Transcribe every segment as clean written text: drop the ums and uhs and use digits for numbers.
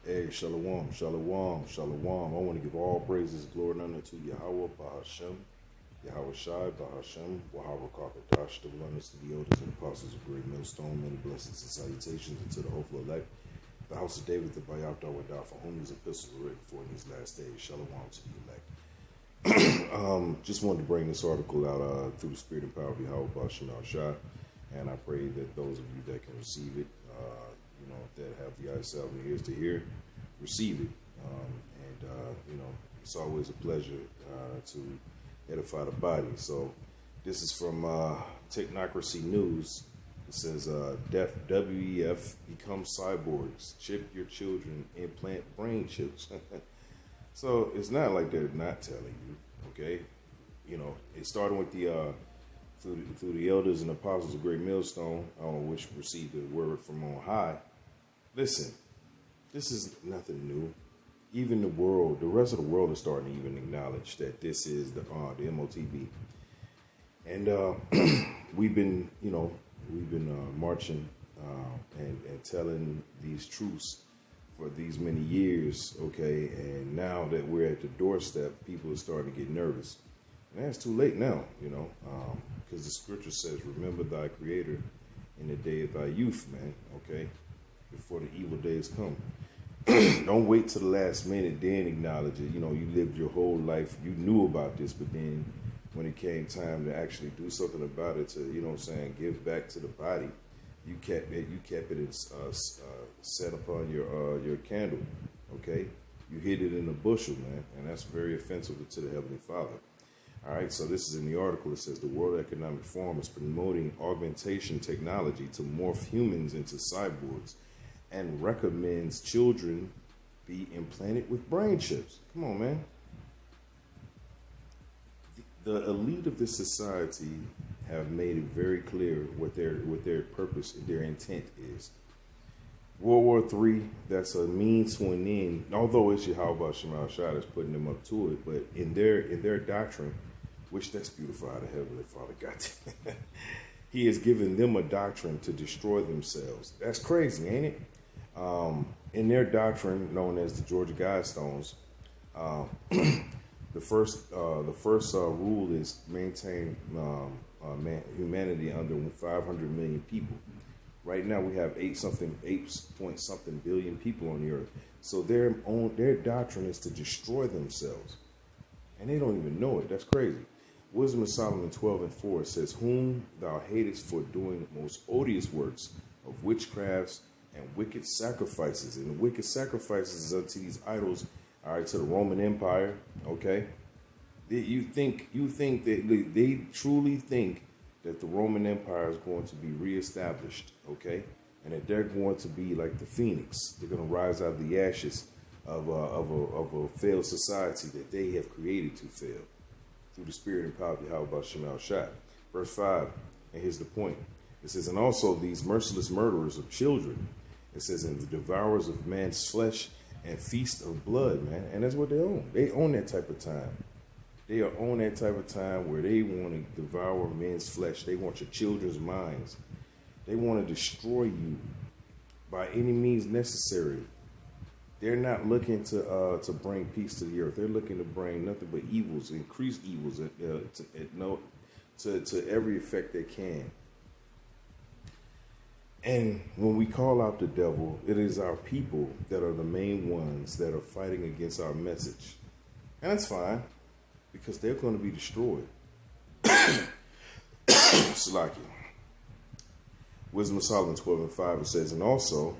Hey, shalom, shalom, shalom. I want to give all praises, glory, and honor to Yahweh, Bahashem, Yahweh Shai, Bahashem, Wahara Kakadash, the oneness of the elders and apostles of Great Millstone. Many blessings and salutations unto the hopeful elect, the house of David, the Bayab Dawadah, for whom these epistles were written for in these last days. Shalom to the elect. Just wanted to bring this article out through the spirit and power of Yahweh, Bahashem, Shai, and I pray that those of you that can receive it, that have the eyes and the ears to hear, receive it. It's always a pleasure to edify the body. So this is from Technocracy News. It says, WEF becomes cyborgs. Chip your children, implant brain chips. So it's not like they're not telling you, okay? It started with the through the elders and apostles of Great Millstone, which received the word from on high. Listen, this is nothing new. Even the rest of the world is starting to even acknowledge that this is the MOTB. And we've been marching and telling these truths for these many years, okay? And now that we're at the doorstep, people are starting to get nervous. And that's too late now, because the scripture says, remember thy creator in the day of thy youth, man, okay? Before the evil days come. Don't wait till the last minute, then acknowledge it. You lived your whole life, you knew about this, but then when it came time to actually do something about it, to, give back to the body, you kept it set upon your candle, okay? You hid it in a bushel, man, and that's very offensive to the Heavenly Father. All right, so this is in the article. It says the World Economic Forum is promoting augmentation technology to morph humans into cyborgs and recommends children be implanted with brain chips. Come on, man. The elite of this society have made it very clear what their purpose and their intent is. World War III, that's a means to an end, although it's Yahweh Shemal Shah that's putting them up to it, but in their doctrine, which that's beautiful how the Heavenly Father got he has given them a doctrine to destroy themselves. That's crazy, ain't it? In their doctrine, known as the Georgia Guidestones, the first rule is maintain humanity under 500 million people. Right now, we have 8 point something billion people on the earth. So their doctrine is to destroy themselves, and they don't even know it. That's crazy. Wisdom of Solomon 12:4 says, "Whom thou hatest for doing most odious works of witchcrafts and wicked sacrifices." And the wicked sacrifices unto these idols, all right, to the Roman Empire, okay? You think that they truly think that the Roman Empire is going to be reestablished, okay? And that they're going to be like the phoenix. They're going to rise out of the ashes of a failed society that they have created to fail through the spirit and power of Yahweh Shemal Shah. Verse 5, and here's the point. It says, and also these merciless murderers of children. It says, and the devourers of man's flesh and feast of blood, man. And that's what they own. They own that type of time. They are on that type of time where they want to devour men's flesh. They want your children's minds. They want to destroy you by any means necessary. They're not looking to bring peace to the earth. They're looking to bring nothing but evils, increase evils to every effect they can. And when we call out the devil, it is our people that are the main ones that are fighting against our message. And that's fine, because they're going to be destroyed. Salaki. Wisdom of Solomon 12:5, it says, and also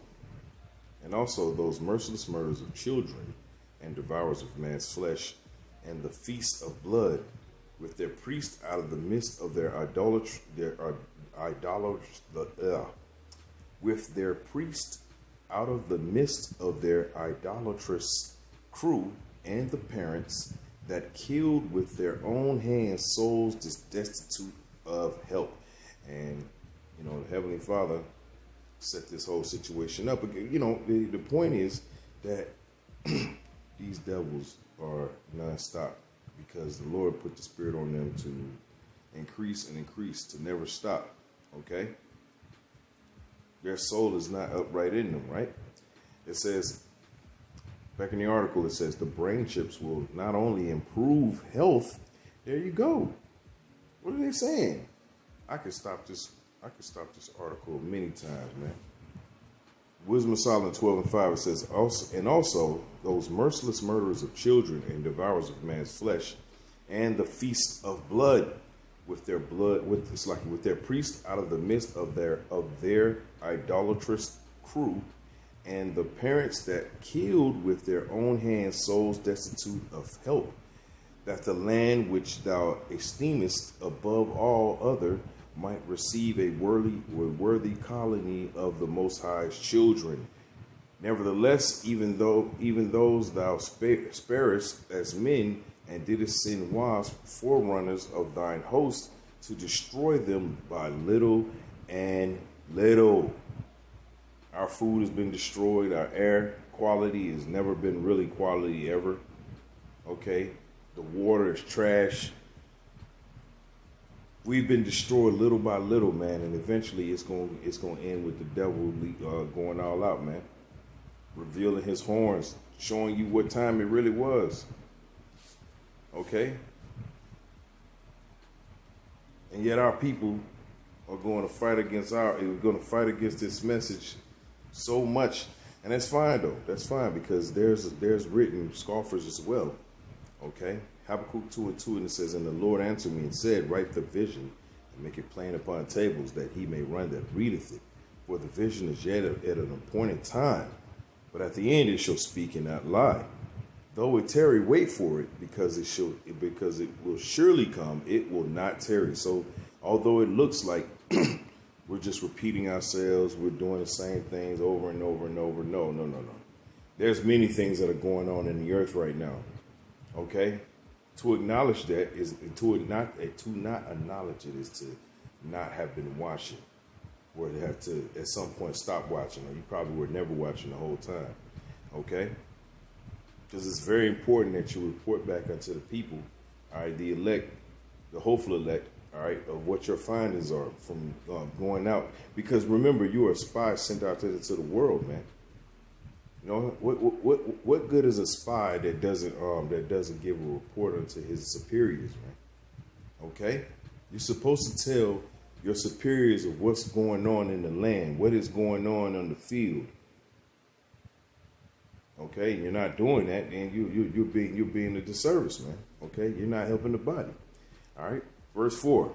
those merciless murders of children and devourers of man's flesh and the feast of blood with their priests out of the midst of their with their priest out of the midst of their idolatrous crew and the parents that killed with their own hands souls destitute of help. And, the Heavenly Father set this whole situation up. The point is that these devils are nonstop because the Lord put the spirit on them to increase and increase, to never stop, okay? Their soul is not upright in them, right? It says, Back in the article, it says the brain chips will not only improve health. There you go. What are they saying? I could stop this article many times, man. Wisdom of Solomon 12:5, it says, also those merciless murderers of children and devourers of man's flesh, and the feast of blood, with their priests out of the midst of their idolatrous crew, and the parents that killed with their own hands souls destitute of help, that the land which thou esteemest above all other might receive a worthy colony of the Most High's children. Nevertheless, even those thou sparest as men, and didst send wasps, forerunners of thine host, to destroy them by little and little. Our food has been destroyed. Our air quality has never been really quality ever. Okay? The water is trash. We've been destroyed little by little, man, and eventually it's going to end with the devil going all out, man. Revealing his horns, showing you what time it really was. Okay? And yet our people are going to fight against this message so much. And that's fine, though. That's fine, because there's written scoffers as well. Okay? Habakkuk 2:2, and it says, and the Lord answered me and said, write the vision and make it plain upon tables, that he may run that readeth it. For the vision is yet at an appointed time, but at the end it shall speak and not lie. Though it tarry, wait for it, because it will surely come. It will not tarry. So although it looks like we're just repeating ourselves, we're doing the same things over and over and over. No. There's many things that are going on in the earth right now. Okay? To acknowledge that is to not acknowledge it is to not have been watching, or to have to at some point stop watching, or you probably were never watching the whole time. Okay? Because it's very important that you report back unto the people, all right, the elect, the hopeful elect, all right, of what your findings are from going out. Because remember, you are a spy sent out to the world, man. You know, what good is a spy that doesn't give a report unto his superiors, man? Okay? You're supposed to tell your superiors of what's going on in the land, what is going on the field. Okay, you're not doing that, and you're being a disservice, man. Okay, you're not helping the body. All right, verse 4.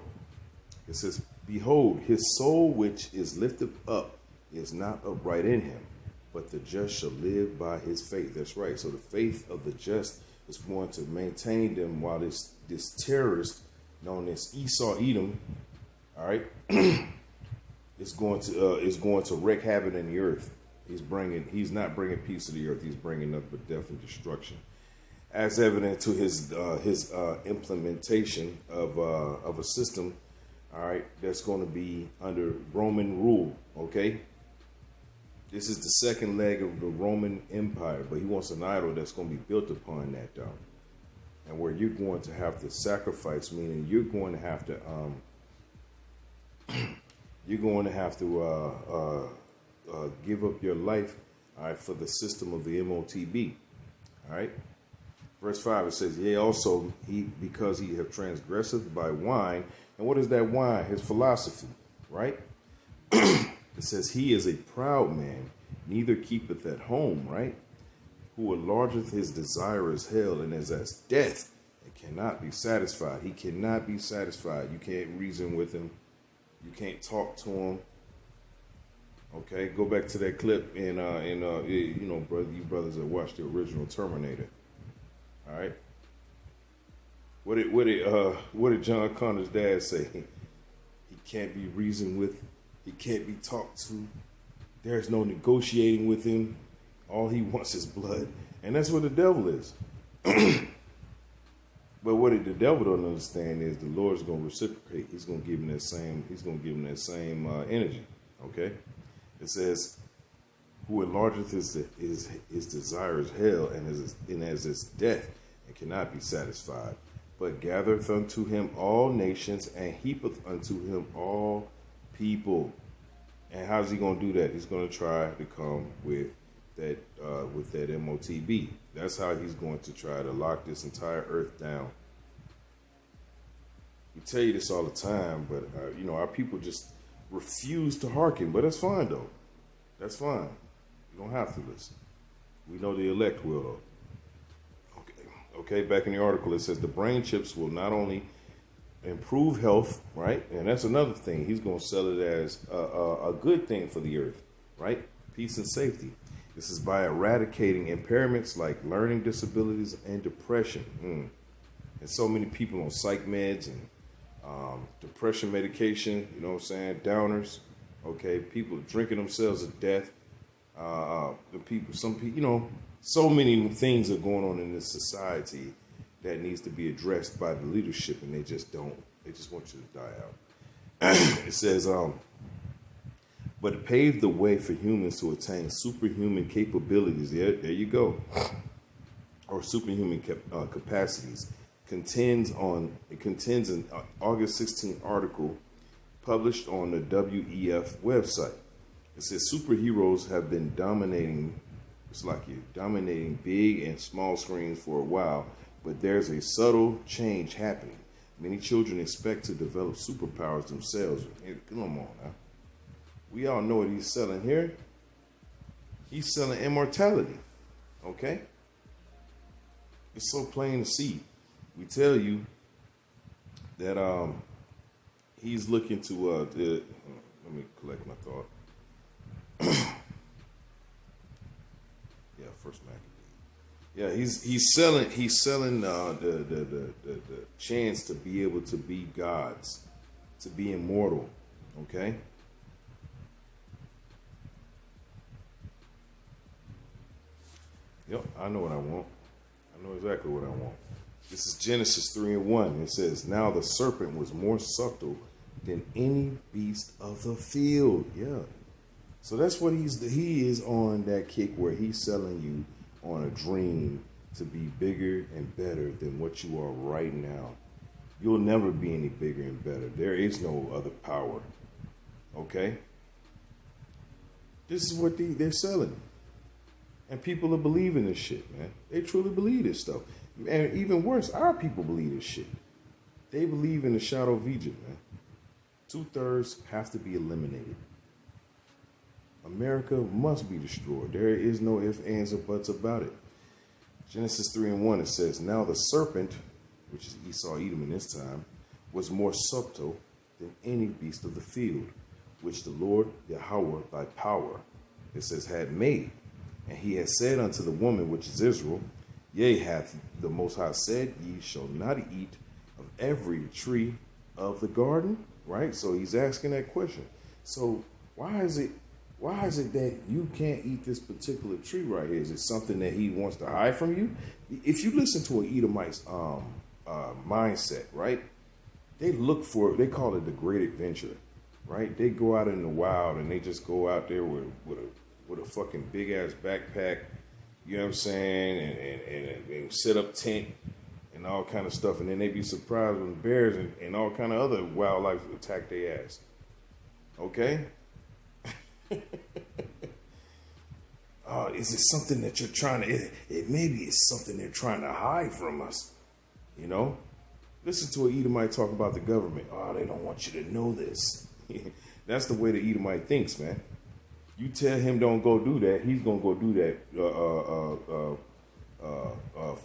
It says, behold, his soul which is lifted up is not upright in him, but the just shall live by his faith. That's right. So the faith of the just is going to maintain them while this terrorist known as Esau Edom, all right, is going to wreak havoc in the earth. He's not bringing peace to the earth. He's bringing nothing but death and destruction, as evident to his implementation of a system, all right, that's going to be under Roman rule. Okay. This is the second leg of the Roman Empire, but he wants an idol that's going to be built upon that, though, and where you're going to have to sacrifice, meaning you're going to have to give up your life, all right, for the system of the MOTB, all right. Verse 5, it says, yea, also because he have transgressed by wine. And what is that wine? His philosophy, right? It says, he is a proud man, neither keepeth at home, right? Who enlargeth his desire as hell, and is as death, and cannot be satisfied. He cannot be satisfied. You can't reason with him. You can't talk to him. Okay, go back to that clip you know, brother, you brothers that watched the original Terminator. All right. What did John Connor's dad say? He can't be reasoned with. He can't be talked to. There's no negotiating with him. All he wants is blood, and that's what the devil is. But what the devil don't understand is the Lord's going to reciprocate. He's going to give him that same. He's going to give him that same energy. Okay. It says, who enlargeth his desire is hell, and as his death, and cannot be satisfied, but gathereth unto him all nations, and heapeth unto him all people. And how's he going to do that? He's going to try to come with with that MOTB. That's how he's going to try to lock this entire earth down. We tell you this all the time, but our people just refuse to hearken. But that's fine though. That's fine. You don't have to listen. We know the elect will though. Okay. Back in the article, it says the brain chips will not only improve health, right? And that's another thing. He's going to sell it as a good thing for the earth, right? Peace and safety. This is by eradicating impairments like learning disabilities and depression. And so many people on psych meds and depression medication, you know what I'm saying? Downers, okay? People drinking themselves to death. Some people, so many things are going on in this society that needs to be addressed by the leadership, and they just don't. They just want you to die out. It says, but it paved the way for humans to attain superhuman capabilities. There you go. Or superhuman capacities. Contends in August 16th article published on the WEF website. It says superheroes have been dominating big and small screens for a while, but there's a subtle change happening. Many children expect to develop superpowers themselves. Come on now. We all know what he's selling here. He's selling immortality. Okay? It's so plain to see. We tell you that he's looking to let me collect my thought. First Maccabee. Yeah, he's selling the chance to be able to be gods, to be immortal. Okay. Yep, I know what I want. I know exactly what I want. This is Genesis 3:1. It says, "Now the serpent was more subtle than any beast of the field." Yeah. So that's what he is on that kick where he's selling you on a dream to be bigger and better than what you are right now. You'll never be any bigger and better. There is no other power. Okay? This is what they're selling. And people are believing this shit, man. They truly believe this stuff. And even worse, our people believe this shit. They believe in the shadow of Egypt, man. 2/3 have to be eliminated. America must be destroyed. There is no ifs, ands, or buts about it. Genesis 3:1, it says, "Now the serpent," which is Esau, Edom in this time, "was more subtle than any beast of the field, which the Lord Yahweh by power," it says, "had made. And he had said unto the woman, which is Israel, Yea, hath the Most High said, Ye shall not eat of every tree of the garden." Right? So he's asking that question. So why is it that you can't eat this particular tree right here? Is it something that he wants to hide from you? If you listen to an Edomite's mindset, right? They call it the great adventure, right? They go out in the wild and they just go out there with a fucking big ass backpack, you know what I'm saying, and set up tent and all kind of stuff, and then they be surprised when bears and all kind of other wildlife attack their ass. Okay? Is it something that you're trying to? Maybe it's something they're trying to hide from us. You know, listen to an Edomite talk about the government. Oh, they don't want you to know this. That's the way the Edomite thinks, man. You tell him don't go do that, he's gonna go do that.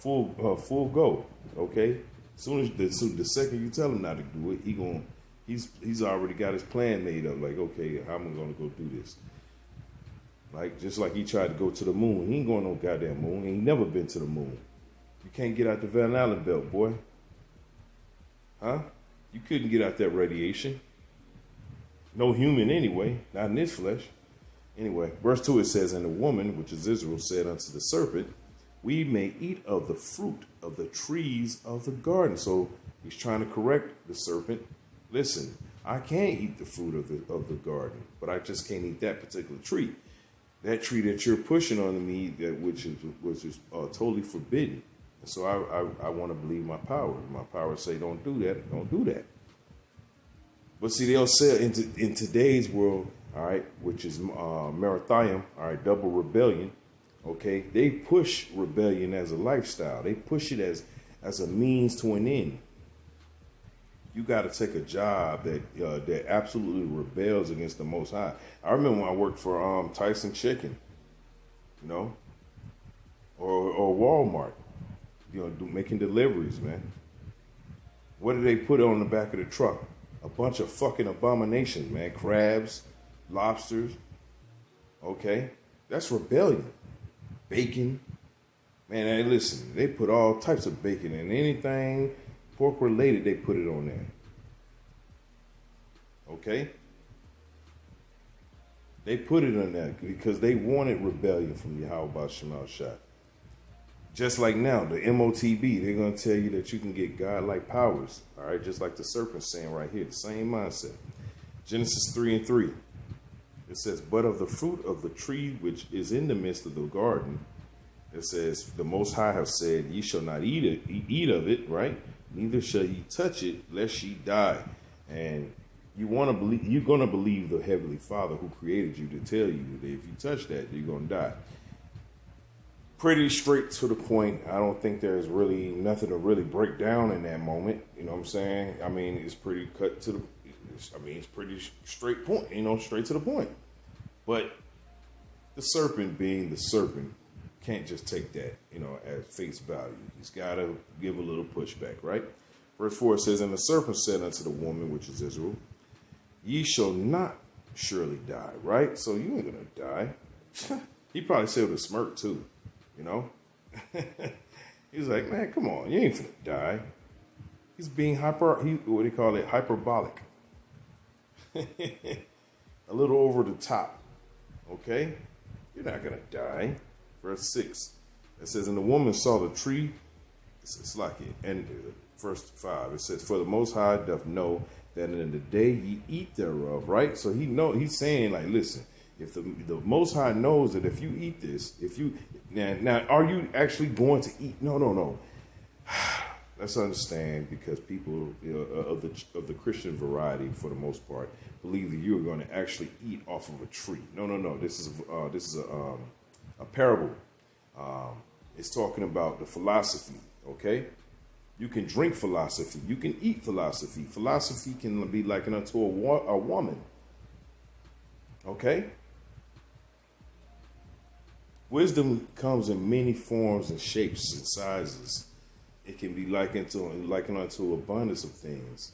Full go. Okay. Soon as the second you tell him not to do it, he's already got his plan made up. Like, okay, how am I gonna go do this? Like, just like he tried to go to the moon. He ain't going no goddamn moon. He ain't never been to the moon. You can't get out the Van Allen belt, boy. Huh? You couldn't get out that radiation. No human anyway, not in this flesh. Anyway, verse 2, it says, "And the woman, which is Israel, said unto the serpent, We may eat of the fruit of the trees of the garden." So he's trying to correct the serpent. Listen, I can't eat the fruit of the garden, but I just can't eat that particular tree. That tree that you're pushing on me, which is totally forbidden. And so I want to believe my power. My power say, don't do that. Don't do that. But see, they'll say in today's world, all right, which is Marithium, all right, double rebellion. Okay, they push rebellion as a lifestyle. They push it as a means to an end. You got to take a job that absolutely rebels against the Most High. I remember when I worked for Tyson Chicken, you know, or Walmart, you know, making deliveries, man. What did they put on the back of the truck? A bunch of fucking abominations, man. Crabs, lobsters. Okay, that's rebellion. Bacon, man. Hey, listen, they put all types of bacon in anything pork related. They put it on there. Okay, they put it on there because they wanted rebellion from Yahweh Shemal Shah. Just like now, the MOTB, they're going to tell you that you can get godlike powers. All right, just like the serpent saying right here, the same mindset. Genesis 3:3. It says, but of the fruit of the tree which is in the midst of the garden, it says, the Most High have said, ye shall not eat of it, right? Neither shall ye touch it, lest ye die. And you're going to believe the Heavenly Father who created you to tell you that if you touch that, you're going to die. Pretty straight to the point. I don't think there's really nothing to really break down in that moment. You know what I'm saying? I mean, it's pretty cut to the, it's pretty straight point, you know, straight to the point. But the serpent being the serpent can't just take that, you know, at face value. He's got to give a little pushback, right? Verse 4 says, and the serpent said unto the woman, which is Israel, ye shall not surely die, right? So you ain't going to die. He probably said with a smirk too. You know, he's like, man, come on, you ain't finna die. He's being what do you call it? Hyperbolic. A little over the top. Okay, you're not gonna die. Verse 6. It says, and the woman saw the tree. It's like it. And verse 5. It says, for the Most High doth know that in the day ye eat thereof. Right. So he's saying like, listen. If the Most High knows that if you eat this, now are you actually going to eat? No. Let's understand, because people, you know, of the Christian variety, for the most part, believe that you are going to actually eat off of a tree. No. This is a parable. It's talking about the philosophy. Okay, you can drink philosophy, you can eat philosophy. Philosophy can be likened unto a woman. Okay. Wisdom comes in many forms and shapes and sizes. It can be likened unto abundance of things.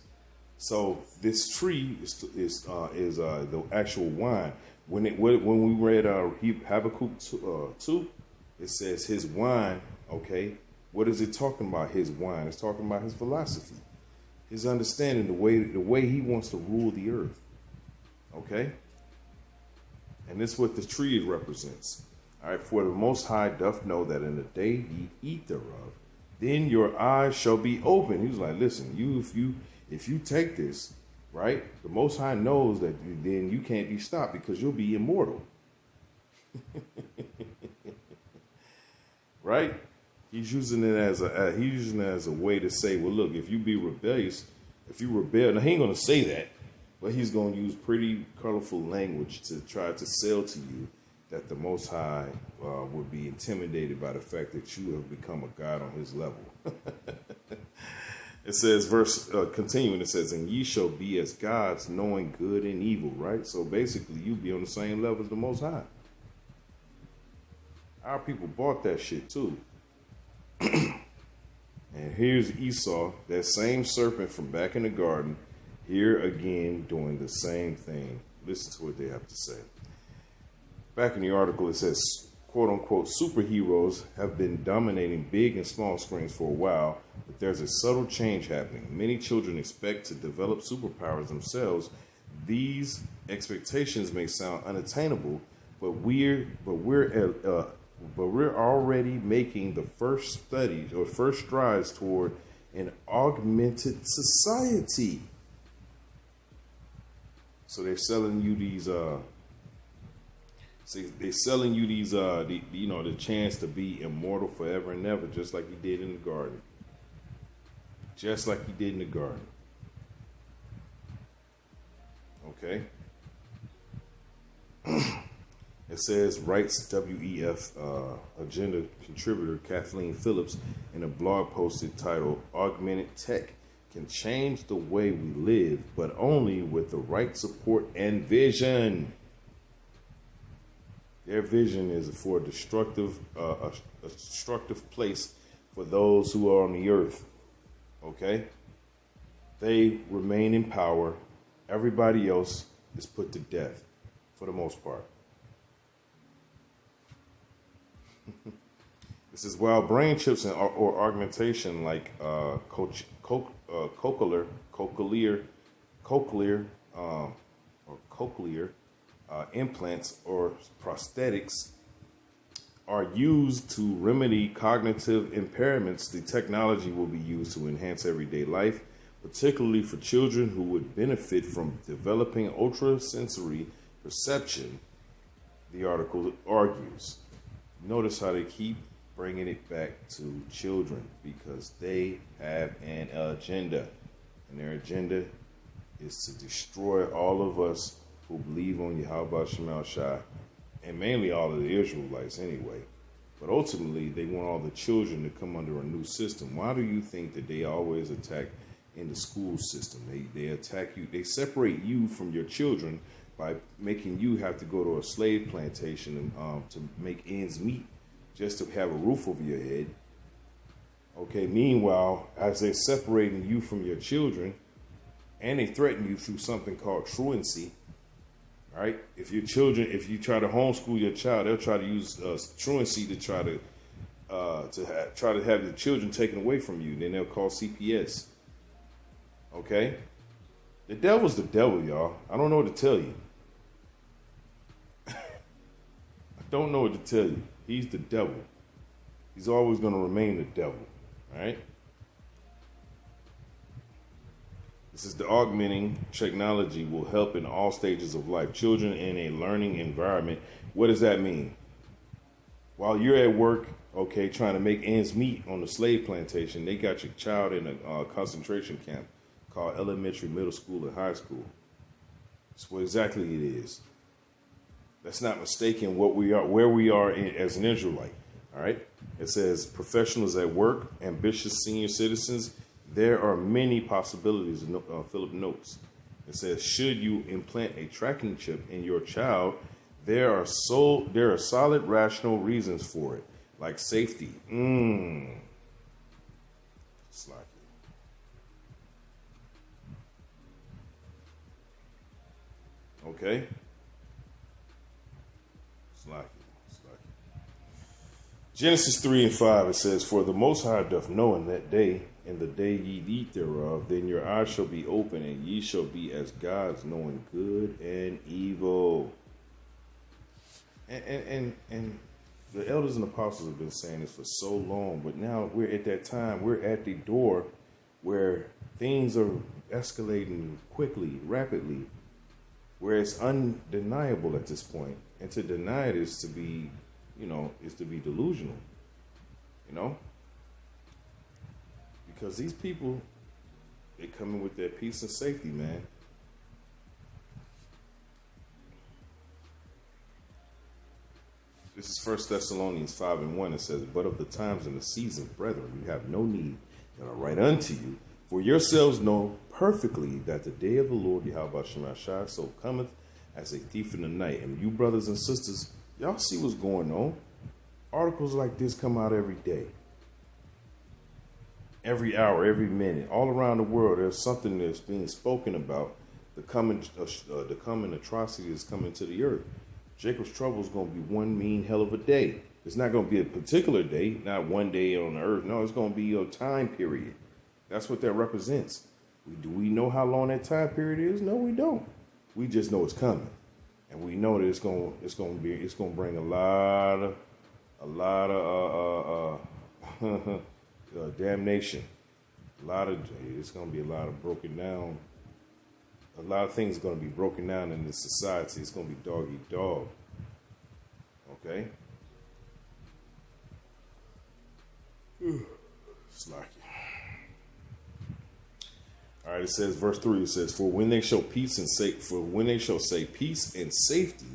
So this tree is the actual wine. When we read Habakkuk 2, it says his wine. Okay, what is it talking about? His wine. It's talking about his philosophy, his understanding, the way he wants to rule the earth. Okay, and this is what the tree represents. All right, for the Most High doth know that in the day ye eat thereof, then your eyes shall be open. He was like, listen, if you take this, right, the Most High knows that then you can't be stopped because you'll be immortal. Right? He's using it as a way to say, well, look, if you be rebellious, if you rebel, now he ain't gonna say that, but he's gonna use pretty colorful language to try to sell to you that the Most High would be intimidated by the fact that you have become a God on his level. It says, continuing, it says, and ye shall be as gods, knowing good and evil, right? So basically, you be on the same level as the Most High. Our people bought that shit too. And here's Esau, that same serpent from back in the garden, here again doing the same thing. Listen to what they have to say. Back in the article, it says, quote unquote, superheroes have been dominating big and small screens for a while, but there's a subtle change happening. Many children expect to develop superpowers themselves. These expectations may sound unattainable, but we're already making the first studies or first strides toward an augmented society. So they're selling you these. They're selling you these, the chance to be immortal forever and ever, just like he did in the garden. Just like he did in the garden. Okay. It says, writes WEF agenda contributor Kathleen Phillips in a blog posted titled, Augmented Tech can change the way we live, but only with the right support and vision. Their vision is for a destructive place for those who are on the earth. Okay? They remain in power. Everybody else is put to death, for the most part. This is while brain chips or augmentation like cochlear implants or prosthetics are used to remedy cognitive impairments. The technology will be used to enhance everyday life, particularly for children who would benefit from developing ultrasensory perception, the article argues. Notice how they keep bringing it back to children because they have an agenda. And their agenda is to destroy all of us who believe on Yahweh Shemal Shai, and mainly all of the Israelites anyway. But ultimately, they want all the children to come under a new system. Why do you think that they always attack in the school system? They attack you. They separate you from your children by making you have to go to a slave plantation to make ends meet, just to have a roof over your head. Okay, meanwhile, as they're separating you from your children, and they threaten you through something called truancy, right? If you try to homeschool your child, they'll try to use truancy to try to have the children taken away from you. Then they'll call CPS. Okay? The devil's the devil, y'all. I don't know what to tell you. Don't know what to tell you. He's the devil. He's always going to remain the devil. All right? This is the augmenting technology will help in all stages of life. Children in a learning environment. What does that mean? While you're at work, okay, trying to make ends meet on the slave plantation, they got your child in a concentration camp called elementary, middle school, and high school. That's what exactly it is. That's not mistaken where we are as an Israelite. All right. It says professionals at work, ambitious senior citizens. There are many possibilities. Philip notes. It says, should you implant a tracking chip in your child, there are solid rational reasons for it, like safety. It's like it. Okay. Genesis 3:5, it says, for the Most High doth know in that day, and the day ye eat thereof, then your eyes shall be open, and ye shall be as gods, knowing good and evil. And the elders and apostles have been saying this for so long, but now we're at that time, we're at the door where things are escalating quickly, rapidly, where it's undeniable at this point. And to deny it is to be, is to be delusional, because these people, they come in with their peace and safety, man. This is 1 Thessalonians 5:1. It says, but of the times and the seasons, brethren, you have no need that I write unto you, for yourselves know perfectly that the day of the Lord Yahweh Shemal Shai so cometh as a thief in the night. And you brothers and sisters, y'all see what's going on. Articles like this come out every day, every hour, every minute. All around the world, there's something that's being spoken about. The coming atrocity is coming to the earth. Jacob's trouble is going to be one mean hell of a day. It's not going to be a particular day, not one day on the earth. No, it's going to be a time period. That's what that represents. Do we know how long that time period is? No, we don't. We just know it's coming, and we know that it's going to bring a lot of damnation. It's going to be a lot of broken down. A lot of things are going to be broken down in this society. It's going to be dog eat dog. Okay. Slacky. All right, it says, verse 3, it says, for when they shall say peace and safety,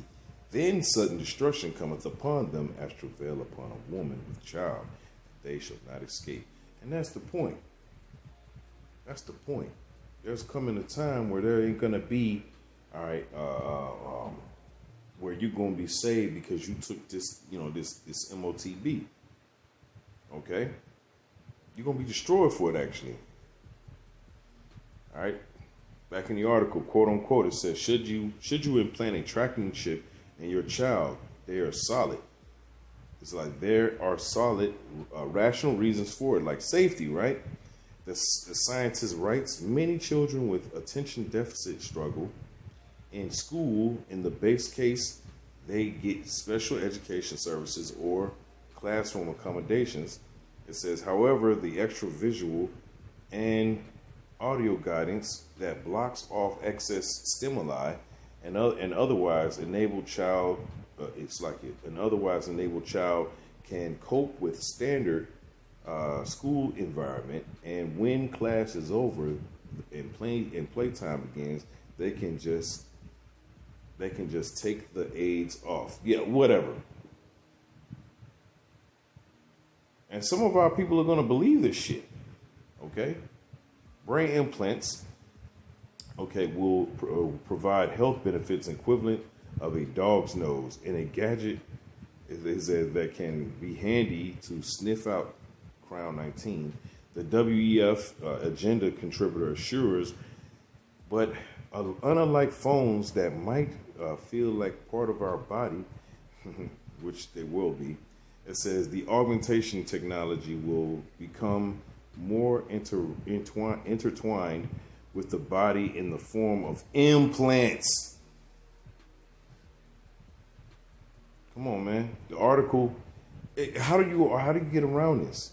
Then sudden destruction cometh upon them as travail upon a woman with child. They shall not escape. And that's the point. That's the point. There's coming a time where there ain't going to be, all right, where you're going to be saved because you took this, this MOTB. Okay? You're going to be destroyed for it, actually. All right? Back in the article, quote unquote, it says, should you implant a tracking chip in your child, they are solid. It's like there are solid, rational reasons for it, like safety, right? The scientist writes, many children with attention deficit struggle in school. In the base case, they get special education services or classroom accommodations. It says, however, the extra visual and audio guidance that blocks off excess stimuli and otherwise enabled child, an otherwise enabled child can cope with standard school environment, and when class is over and playtime begins, they can just take the aids off. Yeah, whatever. And some of our people are going to believe this shit. Okay? Brain implants, okay, will provide health benefits equivalent of a dog's nose in a gadget that can be handy to sniff out Crown 19. The WEF agenda contributor assures, but unlike phones that might feel like part of our body, which they will be, it says the augmentation technology will become more intertwined with the body in the form of implants. Come on, man. The article. How do you get around this?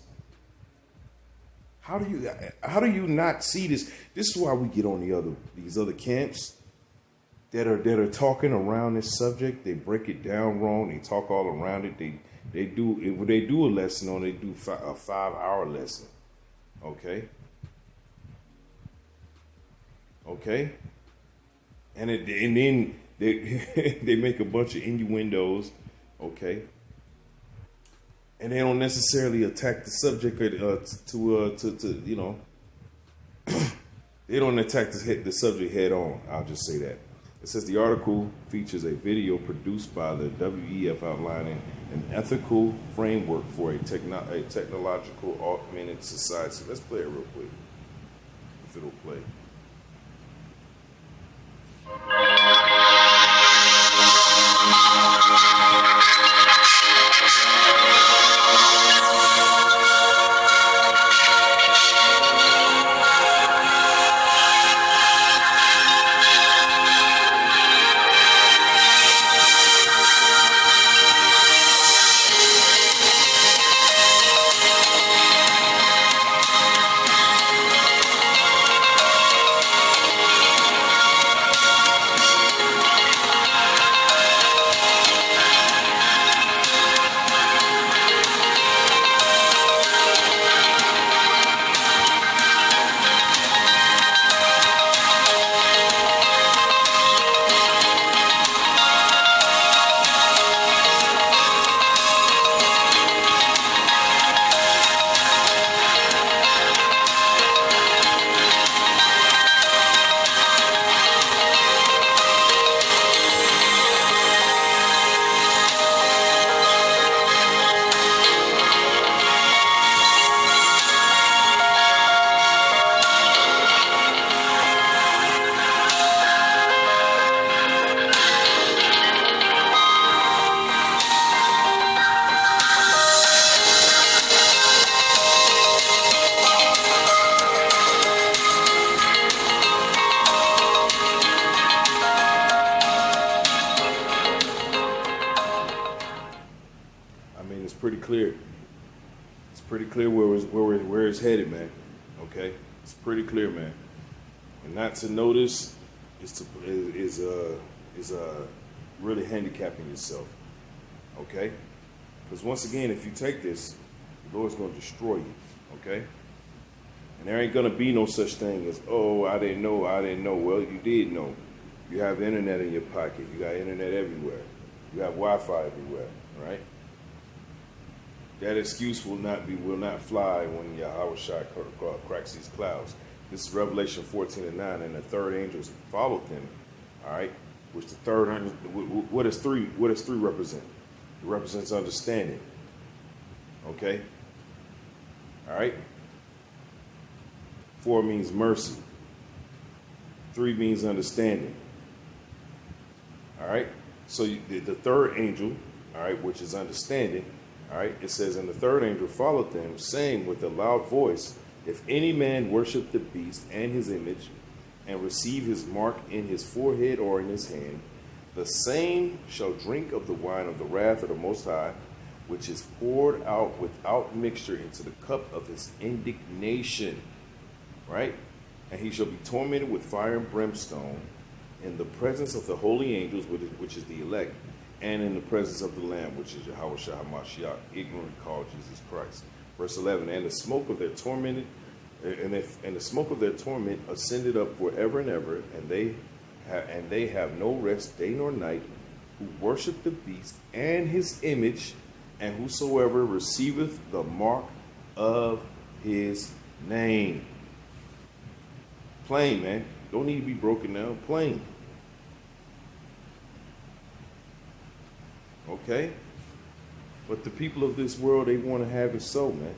How do you not see this? This is why we get on these other camps that are talking around this subject. They break it down wrong. They talk all around it. They do a lesson on. They do a 5-hour lesson. Okay. And then they make a bunch of innuendos. Okay. And they don't necessarily attack the subject they don't attack the subject head on. I'll just say that. It says the article features a video produced by the WEF outlining an ethical framework for a technological augmented society. Let's play it real quick, if it'll play. Pretty clear. It's pretty clear where it's headed, man. Okay, it's pretty clear, man. And not to notice is really handicapping yourself. Okay, because once again, if you take this, the Lord's going to destroy you. Okay, and there ain't going to be no such thing as, oh, I didn't know. Well, you did know. You have internet in your pocket. You got internet everywhere. You have Wi-Fi everywhere, right? That excuse will not fly when Yahweh Shai cracks these clouds. This is Revelation 14:9, and the third angels followed them. All right, which the third angel. What does three represent? It represents understanding. Okay. All right. 4 means mercy. 3 means understanding. All right. So the third angel, all right, which is understanding. All right, it says, and the third angel followed them, saying with a loud voice, if any man worship the beast and his image, and receive his mark in his forehead or in his hand, the same shall drink of the wine of the wrath of the Most High, which is poured out without mixture into the cup of his indignation. Right? And he shall be tormented with fire and brimstone in the presence of the holy angels, which is the elect, and in the presence of the Lamb, which is Yahweh Shai HaMashiach, ignorantly called Jesus Christ. Verse 11, and the smoke of their torment ascended up forever and ever, and they have no rest day nor night, who worship the beast and his image, and whosoever receiveth the mark of his name. Plain, man. Don't need to be broken down. Plain. Okay? But the people of this world, they want to have it so, man.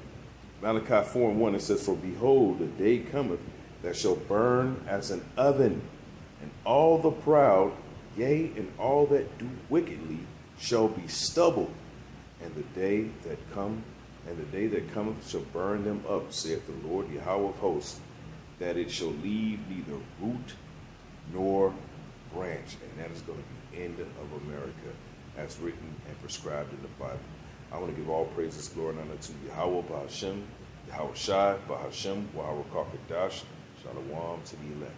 Malachi 4:1, it says, for behold, the day cometh that shall burn as an oven, and all the proud, yea, and all that do wickedly, shall be stubble. And the day that cometh shall burn them up, saith the Lord Yahweh of hosts, that it shall leave neither root nor branch. And that is going to be the end of America, as written and prescribed in the Bible. I want to give all praises, glory, and honor to Yahweh Bahashem, Yahweh Shai, Bahashem, Yahweh Kakadash, Shalom to the elect.